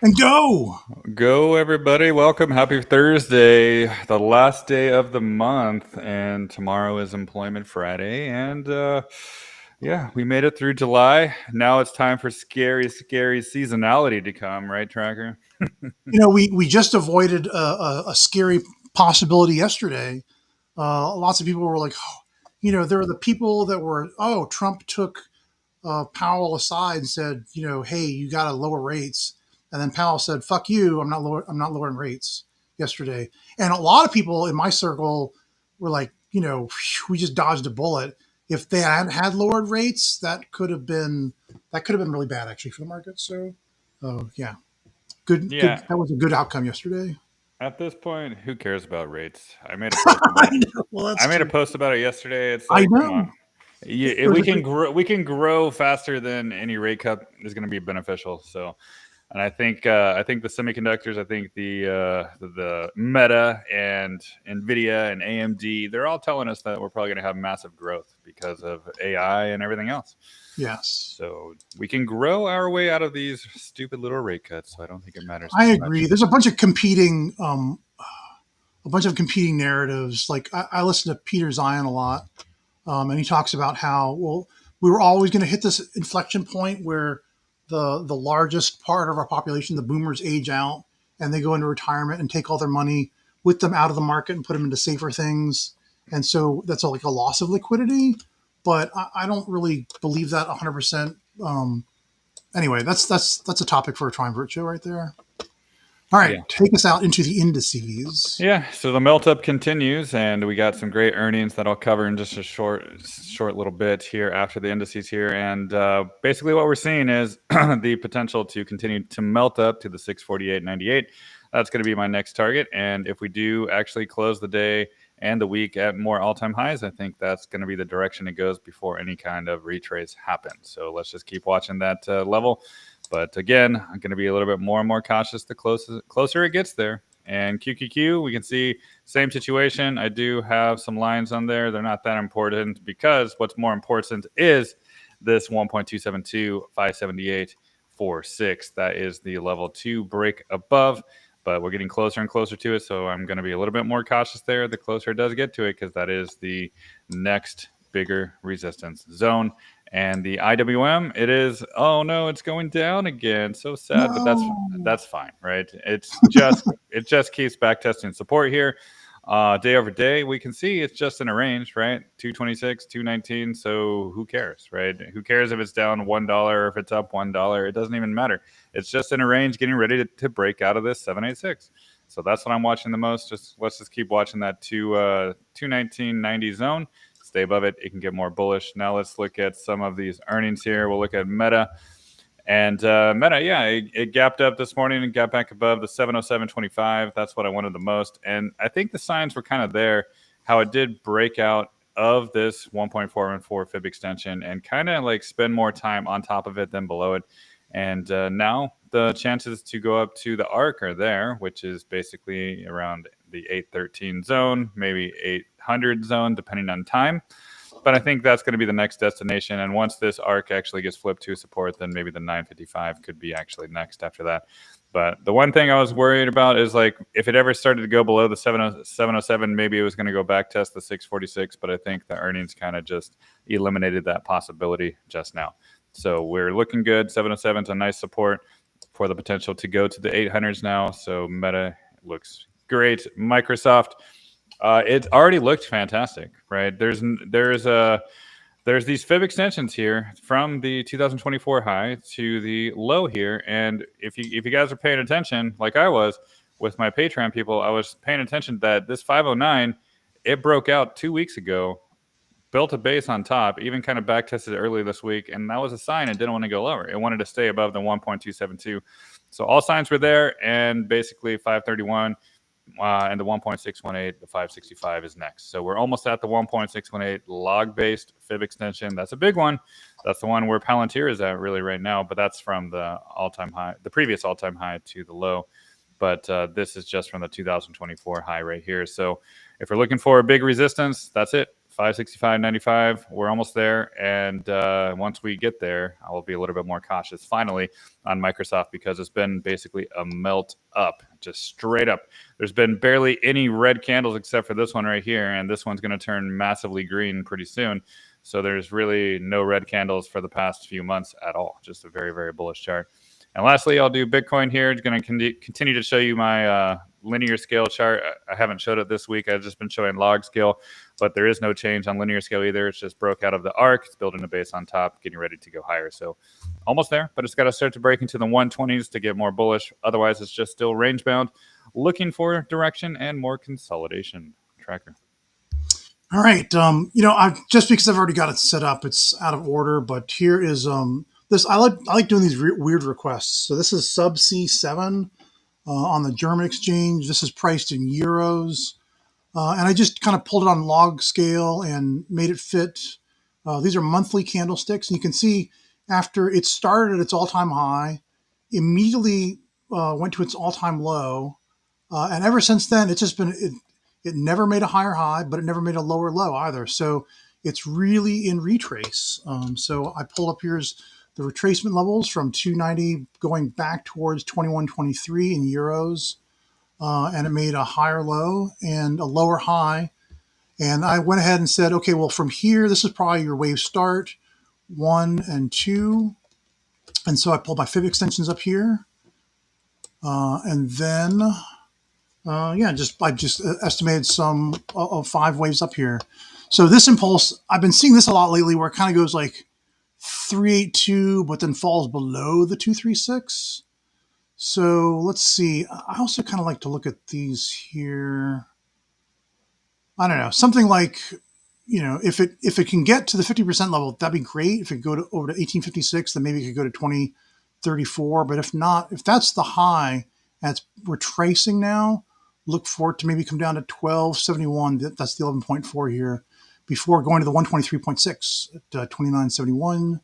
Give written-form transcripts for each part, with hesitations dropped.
and go. Go, everybody. Welcome. Happy Thursday, the last day of the month. And tomorrow is Employment Friday. And yeah, we made it through July. Now it's time for scary, scary seasonality to come, right, Tracker? We just avoided a scary possibility yesterday. Lots of people were like, oh, there were the people that were, oh, Trump took Powell aside and said, hey, you got to lower rates. And then Powell said, fuck you, I'm not lowering rates yesterday. And a lot of people in my circle were like, we just dodged a bullet. If they had lowered rates, that could have been really bad actually for the market. So, yeah. Good. Yeah. That was a good outcome yesterday. At this point, who cares about rates? I made a post about I it. know. Well, I that's made a true. post about it yesterday. It's I like, come on. know. There's We a can good, grow. We can grow faster than any rate cut is going to be beneficial. So, and I think the semiconductors, I think the Meta and Nvidia and AMD, they're all telling us that we're probably going to have massive growth because of AI and everything else. yes. So we can grow our way out of these stupid little rate cuts. So I don't think it matters I too agree. much. There's a bunch of competing narratives. Like I listen to Peter Zion a lot, and he talks about how we were always going to hit this inflection point where the largest part of our population, the boomers, age out and they go into retirement and take all their money with them out of the market and put them into safer things, and so that's like a loss of liquidity. But I don't really believe that 100%. Anyway, that's a topic for a Triumvirate show right there. All right, Yeah. take us out into the indices. Yeah, so the melt up continues, and we got some great earnings that I'll cover in just a short little bit here after the indices here. And basically, what we're seeing is the potential to continue to melt up to the 648.98. That's going to be my next target. And if we do actually close the day and the week at more all-time highs, I think that's going to be the direction it goes before any kind of retrace happens. So let's just keep watching that level. But again, I'm going to be a little bit more and more cautious the closer it gets there. And QQQ, we can see same situation. I do have some lines on there. They're not that important because what's more important is this 1.272, 578.46. That is the level 2 break above, but we're getting closer and closer to it. So I'm going to be a little bit more cautious there the closer it does get to it because that is the next bigger resistance zone. And the IWM, it is, oh no, it's going down again. So sad, but No. that's fine, right? It just keeps back testing support here. Day over day, we can see it's just in a range, right? 226, 219. So who cares, right? Who cares if it's down $1 or if it's up $1? It doesn't even matter. It's just in a range, getting ready to break out of this 786. So that's what I'm watching the most. Let's just keep watching that 219.90 zone. Stay above it, it can get more bullish. Now let's look at some of these earnings here. We'll look at Meta. And Meta, yeah, it gapped up this morning and got back above the 707.25. That's what I wanted the most. And I think the signs were kind of there, how it did break out of this 1.414 fib extension and kind of like spend more time on top of it than below it. And now the chances to go up to the arc are there, which is basically around the 813 zone, maybe 800 zone, depending on time. But I think that's going to be the next destination. And once this arc actually gets flipped to support, then maybe the 955 could be actually next after that. But the one thing I was worried about is like if it ever started to go below the 707, maybe it was going to go back test the 646. But I think the earnings kind of just eliminated that possibility just now. So we're looking good. 707 is a nice support for the potential to go to the 800s now. So Meta looks great. Microsoft, it already looked fantastic, right? There's these fib extensions here from the 2024 high to the low here, and if you guys are paying attention, like I was with my Patreon people, I was paying attention that this 509, it broke out 2 weeks ago, built a base on top, even kind of back tested it early this week, and that was a sign it didn't want to go lower. It wanted to stay above the 1.272. So all signs were there, and basically 531 and the 1.618, the 565 is next. So we're almost at the 1.618 log-based fib extension. That's a big one. That's the one where Palantir is at really right now, but that's from the all-time high, the previous all-time high to the low. But this is just from the 2024 high right here. So if we're looking for a big resistance, that's it. 565.95. We're almost there, and once we get there, I will be a little bit more cautious finally on Microsoft, because it's been basically a melt up, just straight up. There's been barely any red candles except for this one right here, and this one's going to turn massively green pretty soon. So there's really no red candles for the past few months at all. Just a very, very bullish chart. And lastly, I'll do Bitcoin here. It's going to continue to show you my linear scale chart. I haven't showed it this week. I've just been showing log scale, but there is no change on linear scale either. It's just broke out of the arc. It's building a base on top, getting ready to go higher. So almost there, but it's got to start to break into the 120s to get more bullish. Otherwise, it's just still range bound, looking for direction and more consolidation. Tracker. All right. Just because I've already got it set up, it's out of order. But here is this. I like doing these weird requests. So this is sub C7 on the German exchange. This is priced in euros, and I just kind of pulled it on log scale and made it fit. These are monthly candlesticks, and you can see after it started at its all-time high, immediately went to its all-time low, and ever since then, it's just been. It never made a higher high, but it never made a lower low either. So it's really in retrace. So I pulled up here's the retracement levels from 290 going back towards 2123 in euros. And it made a higher low and a lower high. And I went ahead and said, okay, well, from here, this is probably your wave start, 1 and 2. And so I pulled my fib extensions up here. And then I just estimated some of 5 waves up here. So this impulse, I've been seeing this a lot lately, where it kind of goes like 382, but then falls below the 236. So let's see. I also kind of like to look at these here. I don't know, something like, if it can get to the 50% level, that'd be great. If it go to over to 1856, then maybe it could go to 2034. But if not, if that's the high and it's retracing now, look for it to maybe come down to 1271. That's the 11.4 here, before going to the 123.6 at 2971,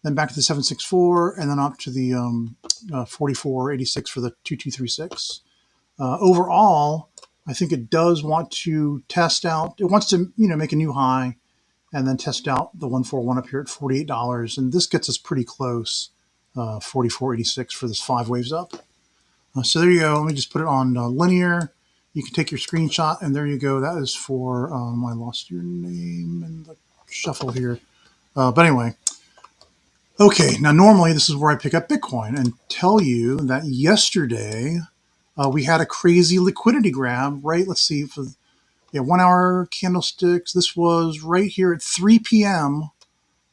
then back to the 764, and then up to the 4486 for the 2236. Overall, I think it does want to test out. It wants to make a new high, and then test out the 141 up here at $48, and this gets us pretty close. 4486 for this 5 waves up. So there you go. Let me just put it on linear. You can take your screenshot, and there you go. That is for, I lost your name in the shuffle here. But anyway. Okay, now normally this is where I pick up Bitcoin and tell you that yesterday we had a crazy liquidity grab, right? Let's see, for 1 hour candlesticks. This was right here at 3 p.m.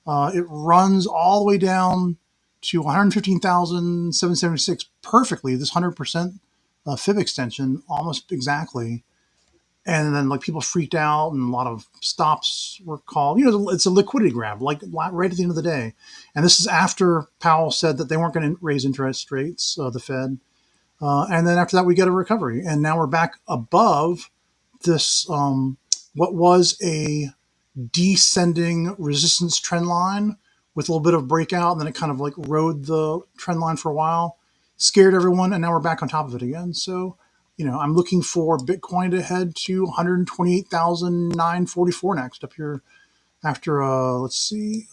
It runs all the way down to 115,776 perfectly. This 100% fib extension, almost exactly. And then people freaked out, and a lot of stops were called. It's a liquidity grab, right at the end of the day. And this is after Powell said that they weren't going to raise interest rates, the Fed. And then after that, we get a recovery. And now we're back above this, what was a descending resistance trend line with a little bit of breakout. And then it kind of rode the trend line for a while, scared everyone. And now we're back on top of it again. So, I'm looking for Bitcoin to head to 128,944 next up here after, let's see.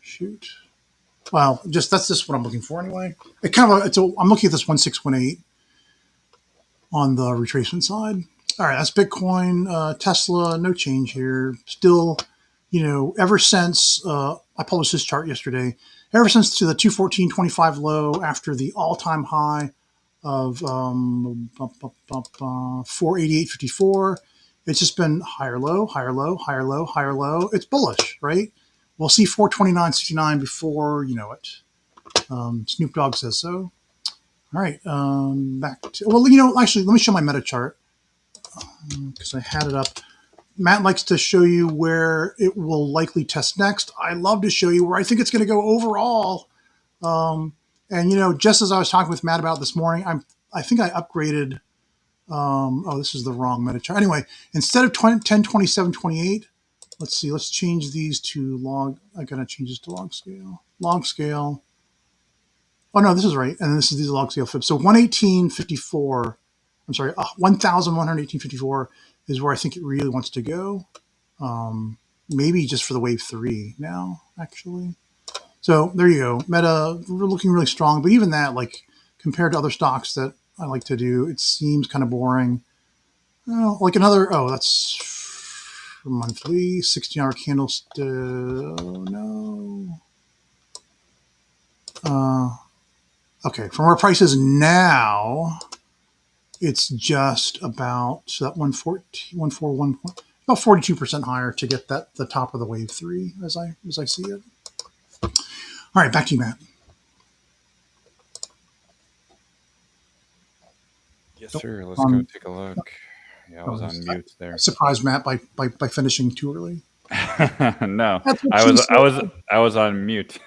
Shoot. Well, that's just what I'm looking for anyway. I'm looking at this 1618 on the retracement side. All right, that's Bitcoin. Tesla, no change here. Still, ever since I published this chart yesterday, ever since to the 214.25 low after the all-time high of 488.54, it's just been higher low, higher low, higher low, higher low. It's bullish, right? We'll see 429.69 before you know it. Snoop Dogg says so. All right, back to, actually, let me show my meta chart because I had it up. Matt likes to show you where it will likely test next. I love to show you where I think it's going to go overall. And just as I was talking with Matt about this morning, I think I upgraded. This is the wrong meta chart. Anyway, instead of 1027.28, let's see. Let's change these to log. I gotta change this to log scale. Log scale. Oh no, this is right. And this is these log scale fibs. So 118.54 I'm sorry, 1,118.54 is where I think it really wants to go. Maybe just for the wave three now, actually. So there you go. Meta, we're looking really strong, but even that, like compared to other stocks that I like to do, it seems kind of boring. Oh, like another. Oh, that's monthly 16-hour candles. No. Okay, from where price is now, it's just about so that 114, 141 point, about 42% higher to get that the top of the wave three as I see it. All right, back to you, Matt. Yes, Oh, sir. Let's go um, take a look. Yeah, I was oh, on mute I there. surprised Matt by finishing too early. No, That's what I she was said. I was I was on mute.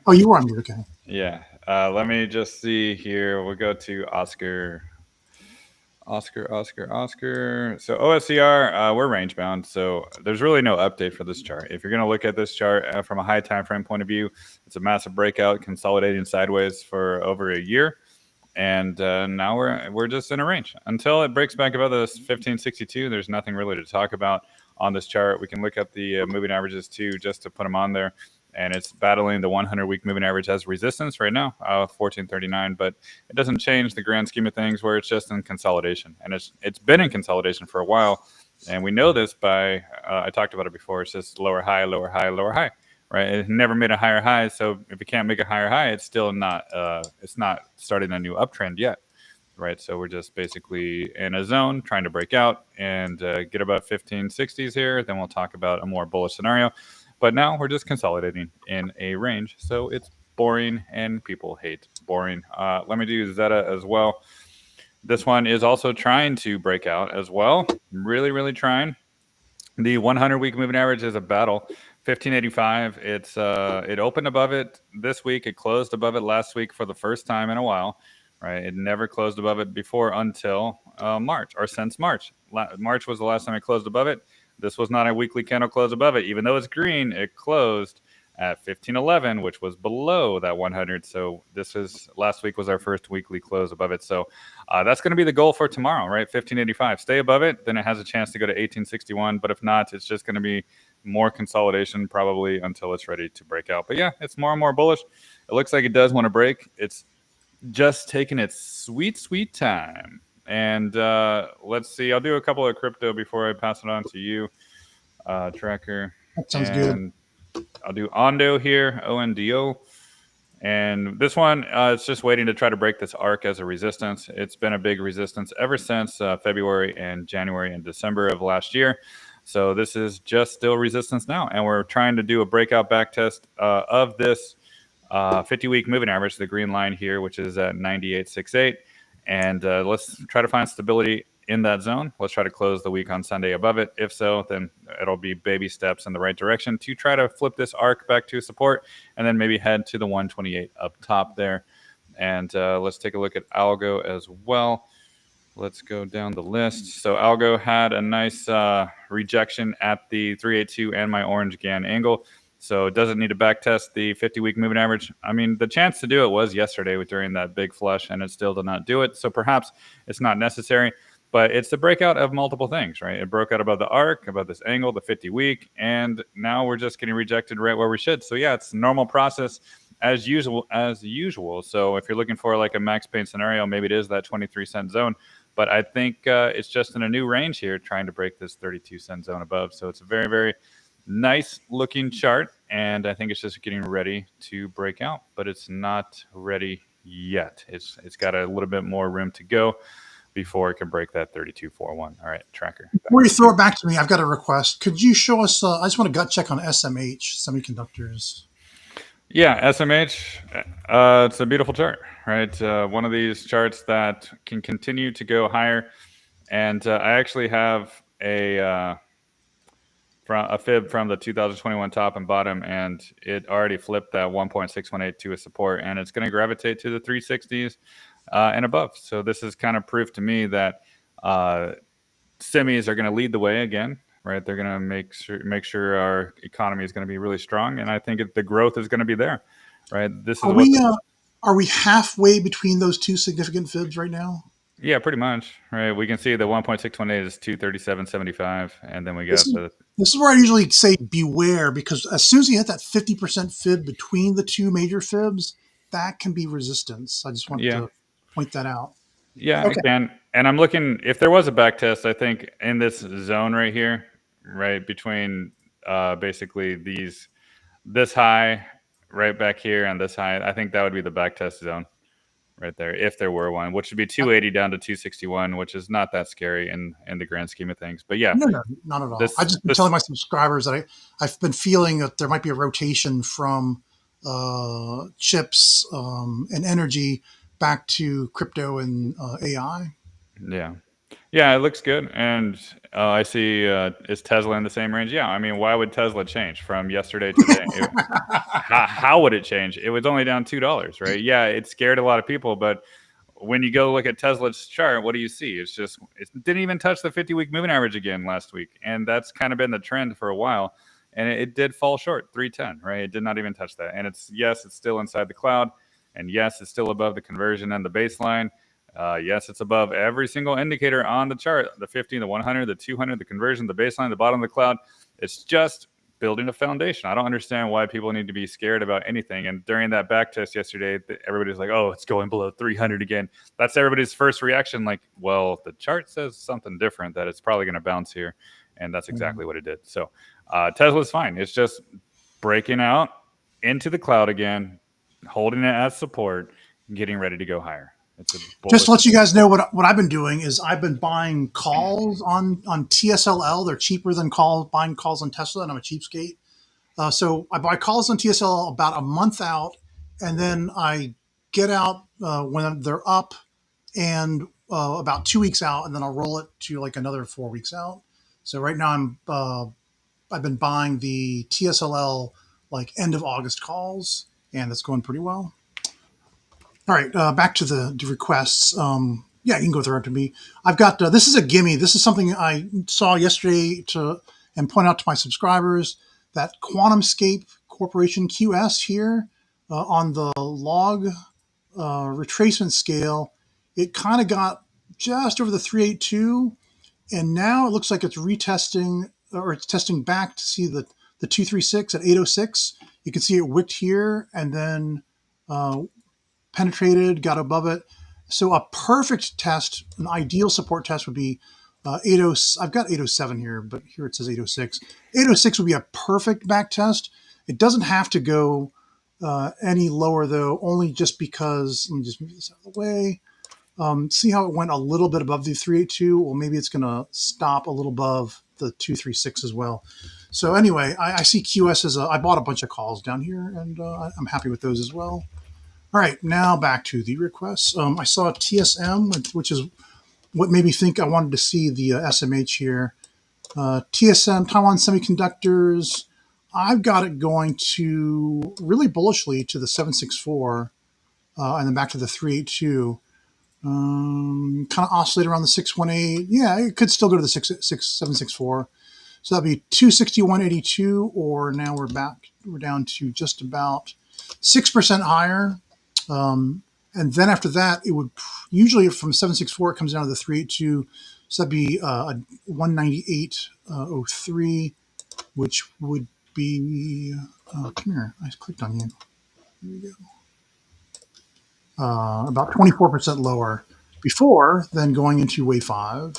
Oh, you were on mute. Okay. Yeah. Let me just see here. We'll go to Oscar. Oscar. So OSCR, we're range bound. So there's really no update for this chart. If you're going to look at this chart from a high time frame point of view, it's a massive breakout, consolidating sideways for over a year. And now we're just in a range until it breaks back above this 1562. There's nothing really to talk about on this chart. We can look at the moving averages too, just to put them on there. And it's battling the 100-week moving average as resistance right now, 1439. But it doesn't change the grand scheme of things, where it's just in consolidation, and it's been in consolidation for a while. And we know this by I talked about it before. It's just lower high, lower high, lower high, right? It never made a higher high, so if it can't make a higher high, it's not starting a new uptrend yet, right? So we're just basically in a zone trying to break out and get about 1560s here. Then we'll talk about a more bullish scenario. But now we're just consolidating in a range, so it's boring and people hate boring. Let me do Zeta as well. This one is also trying to break out as well. Really, really trying. The 100-week moving average is a battle. 1585. It opened above it this week. It closed above it last week for the first time in a while. Right. It never closed above it before until March, or since March. March was the last time it closed above it. This was not a weekly candle close above it. Even though it's green, it closed at 1511, which was below that 100. So this is last week was our first weekly close above it. So that's going to be the goal for tomorrow, right? 1585. Stay above it, then it has a chance to go to 1861. But if not, it's just going to be more consolidation probably until it's ready to break out. But yeah, it's more and more bullish. It looks like it does want to break. It's just taking its sweet, sweet time. And let's see. I'll do a couple of crypto before I pass it on to you, Tracker. That sounds good. And I'll do Ondo here, ONDO. And this one, it's just waiting to try to break this arc as a resistance. It's been a big resistance ever since February and January and December of last year. So this is just still resistance now. And we're trying to do a breakout back test of this 50-week moving average, the green line here, which is at 9868. And let's try to find stability in that zone. Let's try to close the week on Sunday above it. If so, then it'll be baby steps in the right direction to try to flip this arc back to support, and then maybe head to the 128 up top there. And let's take a look at Algo as well. Let's go down the list. So Algo had a nice rejection at the 382 and my orange GAN angle. So it doesn't need to back test the 50-week moving average. I mean, the chance to do it was yesterday during that big flush, and it still did not do it. So perhaps it's not necessary. But it's the breakout of multiple things, right? It broke out above the arc, above this angle, the 50-week, and now we're just getting rejected right where we should. So yeah, it's a normal process as usual. So if you're looking for like a max pain scenario, maybe it is that 23-cent zone. But I think it's just in a new range here, trying to break this 32-cent zone above. So it's a very, very nice looking chart, and I think it's just getting ready to break out, but it's not ready yet. It's got a little bit more room to go before it can break that 3241. All right, Tracker. Before you throw it back to me, I've got a request. Could you show us? I just want a gut check on SMH Semiconductors. Yeah, SMH. It's a beautiful chart, right? One of these charts that can continue to go higher. And I actually have a fib from the 2021 top and bottom, and it already flipped that 1.618 to a support, and it's going to gravitate to the 360s and above. So this is kind of proof to me that semis are going to lead the way again, right? They're going to make sure our economy is going to be really strong, and I think the growth is going to be there, right? This is Are what we are we halfway between those two significant fibs right now? Yeah, pretty much. Right. We can see the 1.618 is 237.75, and then we This got is the this is where I usually say beware because as soon as you hit that 50% fib between the two major fibs, that can be resistance. I just want yeah. to point that out. Yeah, Okay. it can. And I'm looking if there was a back test, I think in this zone right here, right between basically this high right back here and this high, I think that would be the back test zone right there if there were one, which would be 280 down to 261, which is not that scary in the grand scheme of things. But yeah, No, no, not at all. I've this just been telling this my subscribers that I've been feeling that there might be a rotation from chips and energy back to crypto and AI. yeah. Yeah, it looks good. And I see is Tesla in the same range? Yeah, I mean, why would Tesla change from yesterday to today? How would it change? It was only down $2, right? Yeah, it scared a lot of people, but when you go look at Tesla's chart, what do you see? It's just it didn't even touch the 50-week moving average again last week, and that's kind of been the trend for a while. And it did fall short, 310, right? It did not even touch that. And it's yes, it's still inside the cloud, and yes, it's still above the conversion and the baseline. Yes, it's above every single indicator on the chart: the 50, the 100, the 200, the conversion, the baseline, the bottom of the cloud. It's just building a foundation. I don't understand why people need to be scared about anything. And during that back test yesterday, everybody's like, "Oh, it's going below 300 again." That's everybody's first reaction. Like, well, the chart says something different, that it's probably going to bounce here, and that's exactly what it did. So Tesla's fine. It's just breaking out into the cloud again, holding it as support, getting ready to go higher. It's a Just to bullish. let you guys know what I've been doing is I've been buying calls on TSLL. They're cheaper than buying calls on Tesla, and I'm a cheapskate. So I buy calls on TSL about a month out, and then I get out when they're up, and about 2 weeks out, and then I'll roll it to like another 4 weeks out. So right now I've been buying the TSLL like end of August calls, and it's going pretty well. All right, back to the requests. Yeah, you can go through it to me. I've got this is a gimme. This is something I saw yesterday to and point out to my subscribers that QuantumScape Corporation QS here on the log retracement scale, it kind of got just over the 382, and now it looks like it's retesting or it's testing back to see the 236 at 806. You can see it wicked here and then uh, penetrated, got above it. So a perfect test, an ideal support test would be 80. I've got 807 here, but here it says 806. 806 would be a perfect back test. It doesn't have to go any lower though, only just because. Let me just move this out of the way. See how it went a little bit above the 382. Well, maybe it's going to stop a little above the 236 as well. So anyway, I see QS as I bought a bunch of calls down here, and I'm happy with those as well. All right, now back to the requests. I saw TSM, which is what made me think I wanted to see the SMH here. TSM, Taiwan Semiconductors, I've got it going to really bullishly to the 764 and then back to the 382. Kind of oscillate around the 618. Yeah, it could still go to the 764. So that'd be 261.82, or now we're down to just about 6% higher. And then after that, it would usually from 764 it comes down to the 382. So that'd be 198.03, which would be come here. I clicked on you. Here we go. About 24% lower before then going into wave five.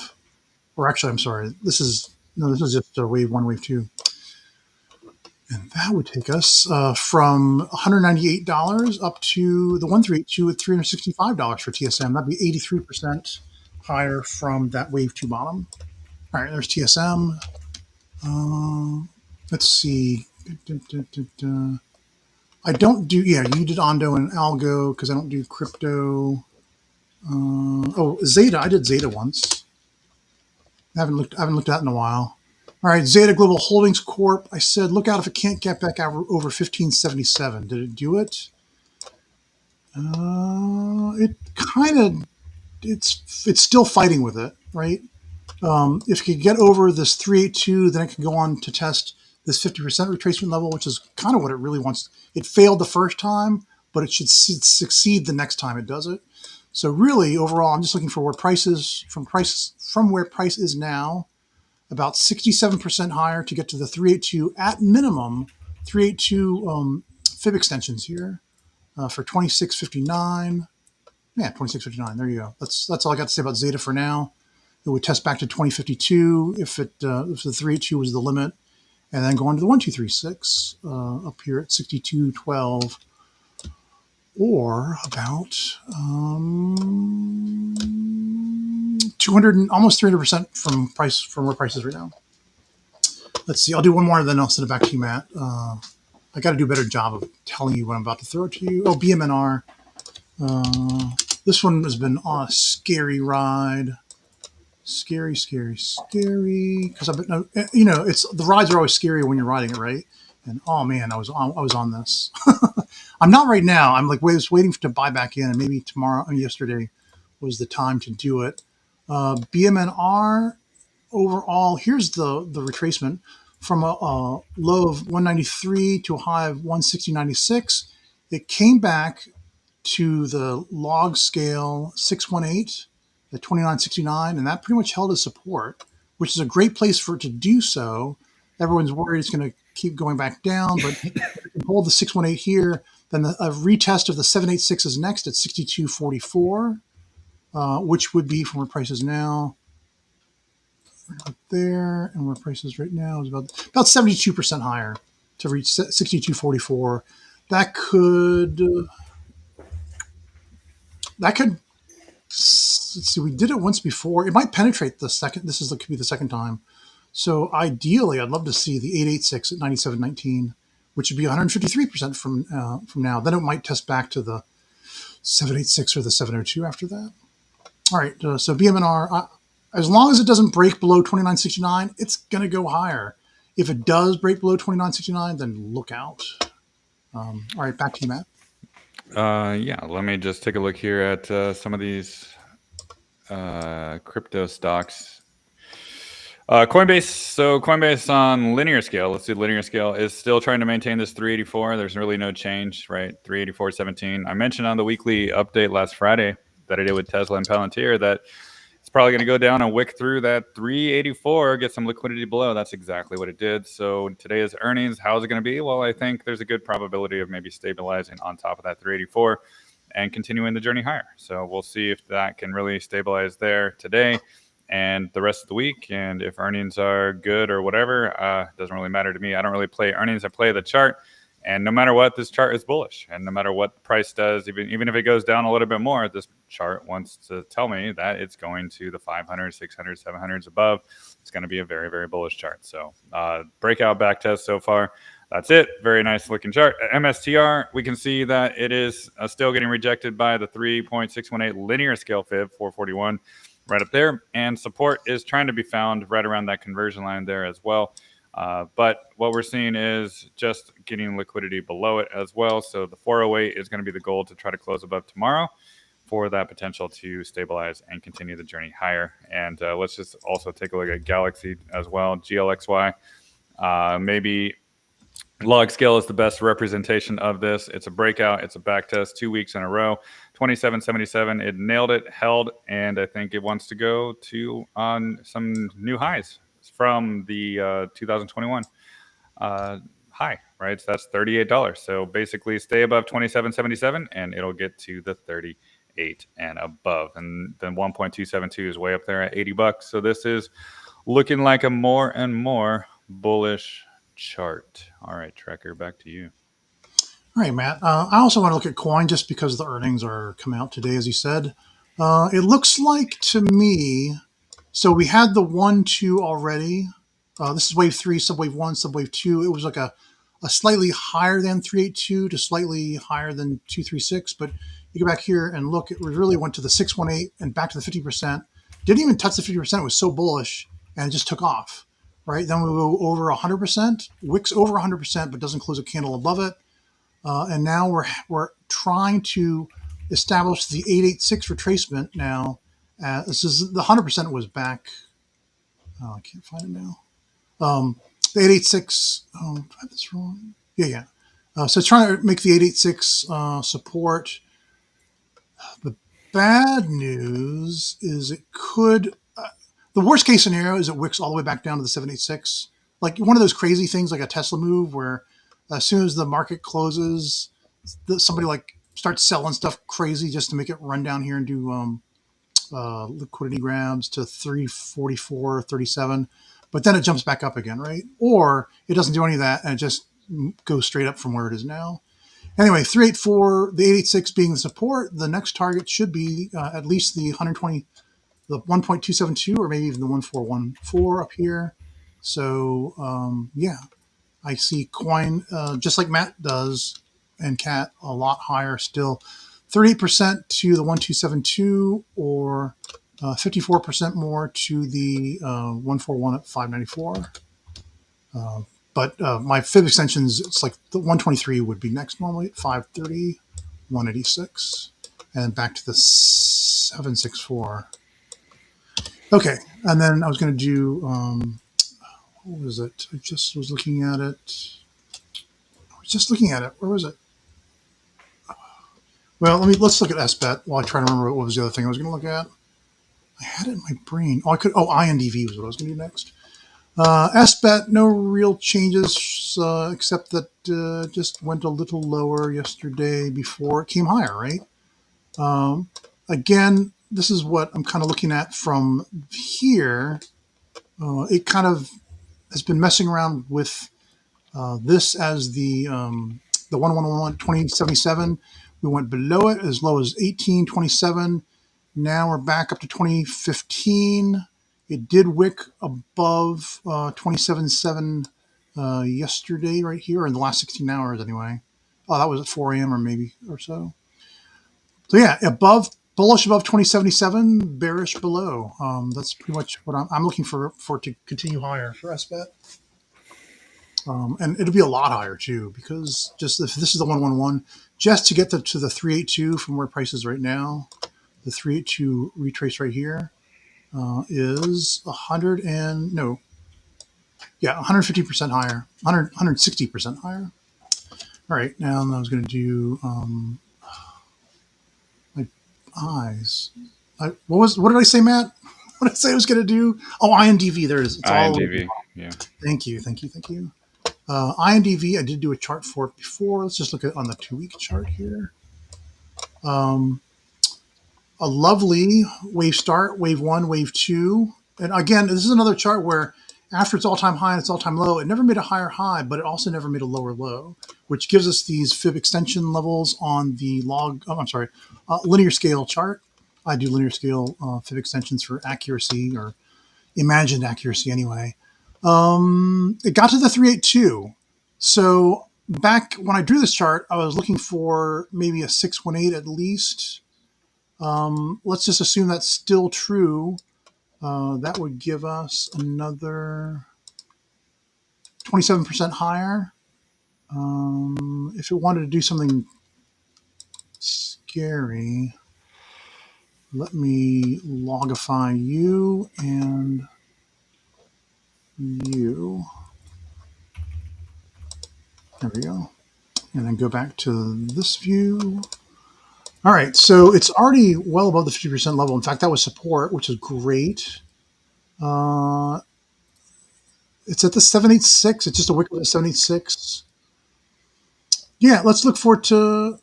Or actually, I'm sorry. This is just wave one, wave two. And that would take us from $198 up to the 132 at $365 for TSM. That'd be 83% higher from that wave two bottom. All right, there's TSM. Let's see. I don't do, yeah, you did Ondo and Algo because I don't do crypto. Zeta. I did Zeta once. I haven't looked at that in a while. All right, Zeta Global Holdings Corp. I said, look out if it can't get back over 1577. Did it do it? It kind of it's still fighting with it, right? If it could get over this 382, then it can go on to test this 50% retracement level, which is kind of what it really wants. It failed the first time, but it should succeed the next time it does it. So really, overall, I'm just looking for where prices from where price is now, about 67% higher to get to the 382 at minimum, 382 fib extensions here for 2659. Yeah, 2659. There you go. That's all I got to say about Zeta for now. It would test back to 2052 if the 382 was the limit, and then go on to the 1236 up here at 6212, or about 200 and almost 300% from where price is right now. Let's see. I'll do one more, and then I'll send it back to you, Matt. I got to do a better job of telling you what I'm about to throw to you. Oh, BMNR. This one has been on a scary ride. Scary. Because I've been, it's the rides are always scary when you're riding it, right? And oh man, I was on this. I'm not right now. I'm like waiting to buy back in, and maybe tomorrow. Yesterday was the time to do it. BMNR overall. Here's the retracement from a low of 193 to a high of 160.96. It came back to the log scale 618 at 29.69, and that pretty much held as support, which is a great place for it to do so. Everyone's worried it's going to keep going back down, but if you hold the 618 here, then a retest of the 786 is next at 62.44, which would be from where price is now up there, and where price is right now is about 72% higher to reach 62.44. That could let's see, we did it once before. It might penetrate the second. Could be the second time. So ideally, I'd love to see the 886 at 97.19, which would be 153% from now. Then it might test back to the 786 or the 702 after that. All right, so BMNR, as long as it doesn't break below 29.69, it's going to go higher. If it does break below 29.69, then look out. All right, back to you, Matt. Yeah, let me just take a look here at some of these crypto stocks. Coinbase. So Coinbase on linear scale, let's do linear scale, is still trying to maintain this 384. There's really no change, right? 384.17. I mentioned on the weekly update last Friday that I did with Tesla and Palantir that it's probably going to go down and wick through that 384, get some liquidity below. That's exactly what it did. So today is earnings. How's it going to be? Well, I think there's a good probability of maybe stabilizing on top of that 384 and continuing the journey higher. So we'll see if that can really stabilize there today and the rest of the week. And if earnings are good or whatever, doesn't really matter to me. I don't really play earnings. I play the chart. And no matter what, this chart is bullish. And no matter what the price does, even if it goes down a little bit more, this chart wants to tell me that it's going to the 500, 600, 700s above. It's going to be a very, very bullish chart. So breakout back test so far. That's it. Very nice looking chart. MSTR, we can see that it is still getting rejected by the 3.618 linear scale fib, 441, right up there. And support is trying to be found right around that conversion line there as well. But what we're seeing is just getting liquidity below it as well. So the 408 is going to be the goal to try to close above tomorrow for that potential to stabilize and continue the journey higher. And let's just also take a look at Galaxy as well, GLXY. Maybe log scale is the best representation of this. It's a breakout. It's a back test 2 weeks in a row. 27.77. It nailed it, held, and I think it wants to go to on some new highs from the 2021 high, right? So that's $38. So basically stay above 27.77 and it'll get to the 38 and above. And then 1.272 is way up there at $80. So this is looking like a more and more bullish chart. All right, Trekker, back to you. All right, Matt. I also want to look at coin just because the earnings are coming out today, as you said. It looks like to me, so we had the 1-2 already. This is wave 3, subwave 1, subwave 2. It was like a slightly higher than 382 to slightly higher than 236. But you go back here and look, it really went to the 618 and back to the 50%. Didn't even touch the 50%. It was so bullish and it just took off, right? Then we go over 100%, wicks over 100%, but doesn't close a candle above it. And now we're trying to establish the 886 retracement now. This is the 100% was back. Oh, I can't find it now. The 886. Oh, did I have this wrong? Yeah. So it's trying to make the 886 support. bad news is it could. The worst case scenario is it wicks all the way back down to the 786. Like one of those crazy things, like a Tesla move, where as soon as the market closes, somebody like starts selling stuff crazy just to make it run down here and do liquidity grabs to 344.37, but then it jumps back up again, right? Or it doesn't do any of that and it just goes straight up from where it is now. Anyway, 384, the 886 being the support, the next target should be at least the 120, the 1.272, or maybe even the 1414 up here. So, yeah, I see coin, just like Matt does, and Cat a lot higher still. 38% to the 1272, or 54% more to the 141 at 594. But my fib extensions, it's like the 123 would be next normally at 530, 186, and back to the 764. Okay, and then I was going to do, what was it? I just was looking at it. Where was it? Well, let's look at SBET while I try to remember what was the other thing I was going to look at. I had it in my brain. INDV was what I was going to do next. SBET, no real changes except that just went a little lower yesterday before it came higher, right? Again, this is what I'm kind of looking at from here. It kind of has been messing around with this as the 111 2077. We went below it as low as 1827. Now we're back up to 2015. It did wick above 27.7 yesterday, right here, in the last 16 hours anyway. Oh, that was at 4 a.m. or maybe or so. So yeah, bullish above 2077, bearish below. That's pretty much what I'm looking for it to continue higher for SBET. And it'll be a lot higher too, because just if this is the 111, just to get to the 382 from where price is right now, the 382 retrace right here is 150% higher, 160% higher. All right, now I was going to do my eyes. What did I say, Matt? What did I say I was going to do? Oh, INDV. There it is. It's all. INDV. Yeah. Thank you. INDV, I did do a chart for it before. Let's just look at it on the 2-week chart here. A lovely wave start, wave 1, wave 2. And again, this is another chart where after its all-time high and its all-time low, it never made a higher high, but it also never made a lower low, which gives us these fib extension levels on the linear scale chart. I do linear scale fib extensions for accuracy, or imagined accuracy anyway. It got to the 382. So back when I drew this chart, I was looking for maybe a 618 at least. Let's just assume that's still true. That would give us another 27% higher. If it wanted to do something scary, let me logify you and you. There we go. And then go back to this view. All right, so it's already well above the 50% level. In fact, that was support, which is great. It's at the 786. It's just a wick of the 786. Yeah, let's look forward to.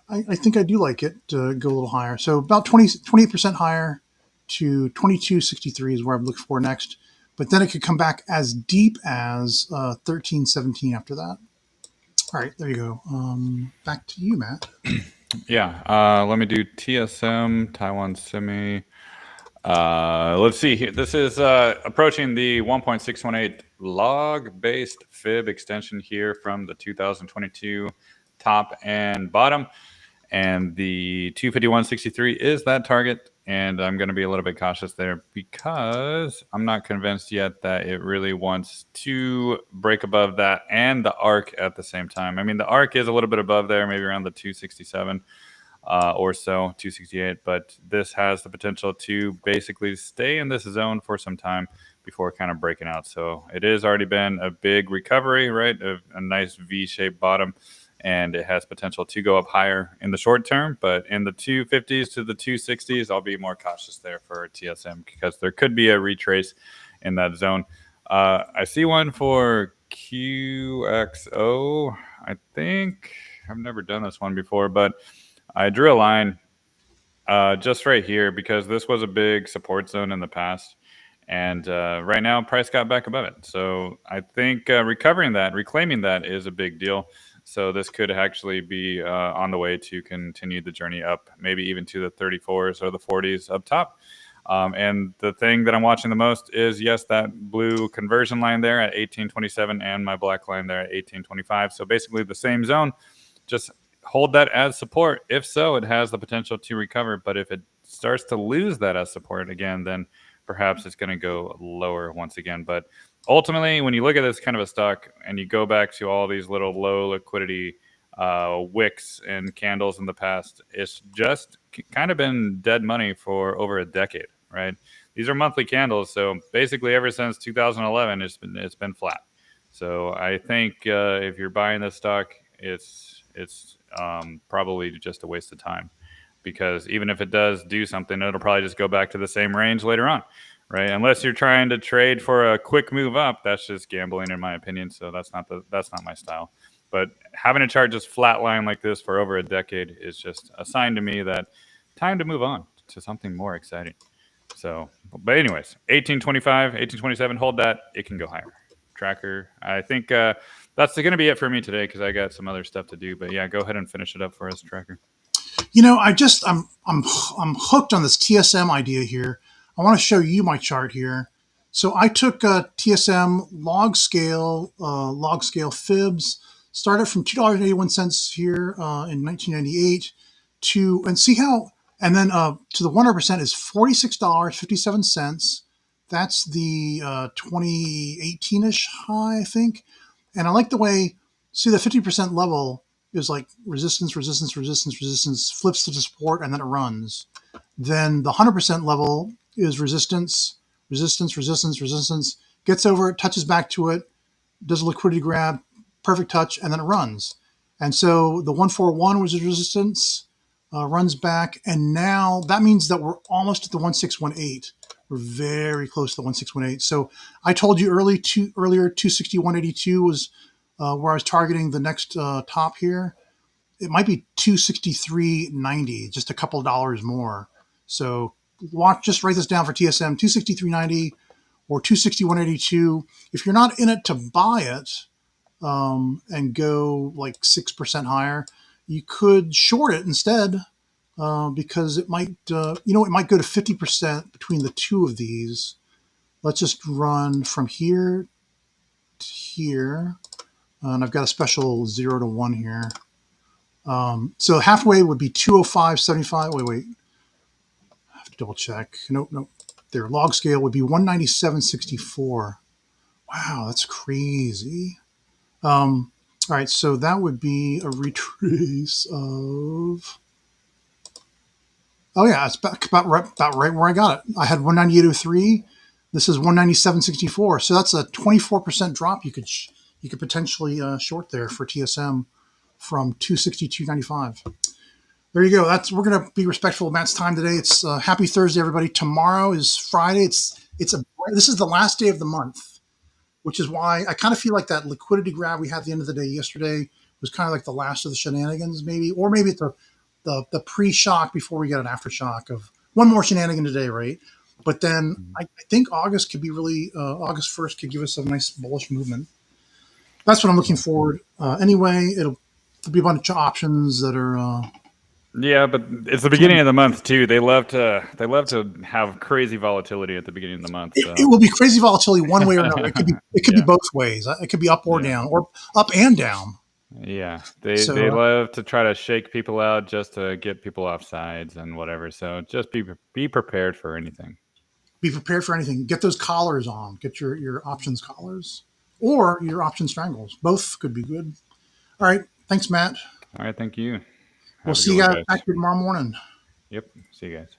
I think I do like it to go a little higher. So about 28% higher to 2263 is where I'm looking for next. But then it could come back as deep as 1317 after that. All right, there you go. Back to you, Matt. Yeah. Let me do TSM, Taiwan Semi. Let's see here. This is approaching the 1.618 log-based fib extension here from the 2022 top and bottom. And the 251.63 is that target. And I'm going to be a little bit cautious there because I'm not convinced yet that it really wants to break above that and the arc at the same time. I mean, the arc is a little bit above there, maybe around the 267 or so, 268. But this has the potential to basically stay in this zone for some time before kind of breaking out. So it has already been a big recovery, right? A nice V-shaped bottom. and it has potential to go up higher in the short term. But in the 250s to the 260s, I'll be more cautious there for TSM because there could be a retrace in that zone. I see one for QXO. I think I've never done this one before, but I drew a line just right here because this was a big support zone in the past. And right now, price got back above it. So I think recovering that, reclaiming that is a big deal. So this could actually be on the way to continue the journey up, maybe even to the 34s or the 40s up top. And the thing that I'm watching the most is, yes, that blue conversion line there at 1827 and my black line there at 1825. So basically the same zone, just hold that as support. If so, it has the potential to recover. But if it starts to lose that as support again, then perhaps it's going to go lower once again. But ultimately, when you look at this kind of a stock and you go back to all these little low liquidity wicks and candles in the past, it's just kind of been dead money for over a decade, right? These are monthly candles, so basically ever since 2011, it's been flat. So I think if you're buying this stock, it's probably just a waste of time, because even if it does do something, it'll probably just go back to the same range later on, right? Unless you're trying to trade for a quick move up, that's just gambling, in my opinion. So that's not my style. But having a chart just flatline like this for over a decade is just a sign to me that time to move on to something more exciting. So, but anyways, 1825, 1827, hold that. It can go higher. Tracker. I think that's going to be it for me today because I got some other stuff to do. But yeah, go ahead and finish it up for us, Tracker. I'm hooked on this TSM idea here. I want to show you my chart here. So I took TSM log scale fibs, started from $2.81 here in 1998 and see how, and then to the 100% is $46.57. That's the 2018-ish high, I think. And I like the way, see the 50% level is like resistance, resistance, resistance, resistance, flips to support, and then it runs. Then the 100% level is resistance, resistance, resistance, resistance, gets over it, touches back to it, does a liquidity grab, perfect touch, and then it runs. And so the 141 was the resistance, runs back, and now that means that we're almost at the 1618. We're very close to the 1618. So I told you earlier 261.82 was where I was targeting the next top here. It might be 263.90, just a couple of dollars more. So just write this down for TSM, 263.90 or 261.82. If you're not in it to buy it and go like 6% higher, you could short it instead because it might, it might go to 50% between the two of these. Let's just run from here to here. And I've got a special 0 to 1 here. So halfway would be 205.75. Wait. I have to double check. Nope. Their log scale would be 197.64. Wow, that's crazy. All right, so that would be a retrace of. Oh yeah, it's about right where I got it. I had 198.03. This is 197.64. So that's a 24% drop. You could potentially short there for TSM from 262.95. There you go. We're gonna be respectful of Matt's time today. It's happy Thursday, everybody. Tomorrow is Friday. This is the last day of the month, which is why I kind of feel like that liquidity grab we had at the end of the day yesterday was kind of like the last of the shenanigans, maybe, or maybe it's the pre-shock before we get an aftershock of one more shenanigan today, right? But then I think August could be really August 1st could give us a nice bullish movement. That's what I'm looking forward. Anyway, there'll be a bunch of options that are. Yeah, but it's the beginning of the month too. They love to have crazy volatility at the beginning of the month. So. It will be crazy volatility one way or another. It could be both ways. It could be up or down, or up and down. Yeah, they love to try to shake people out just to get people off sides and whatever. So just be prepared for anything. Be prepared for anything. Get those collars on. Get your options collars or your option strangles. Both could be good. All right. Thanks, Matt. All right. Thank you. We'll see you guys back here tomorrow morning. Yep. See you guys.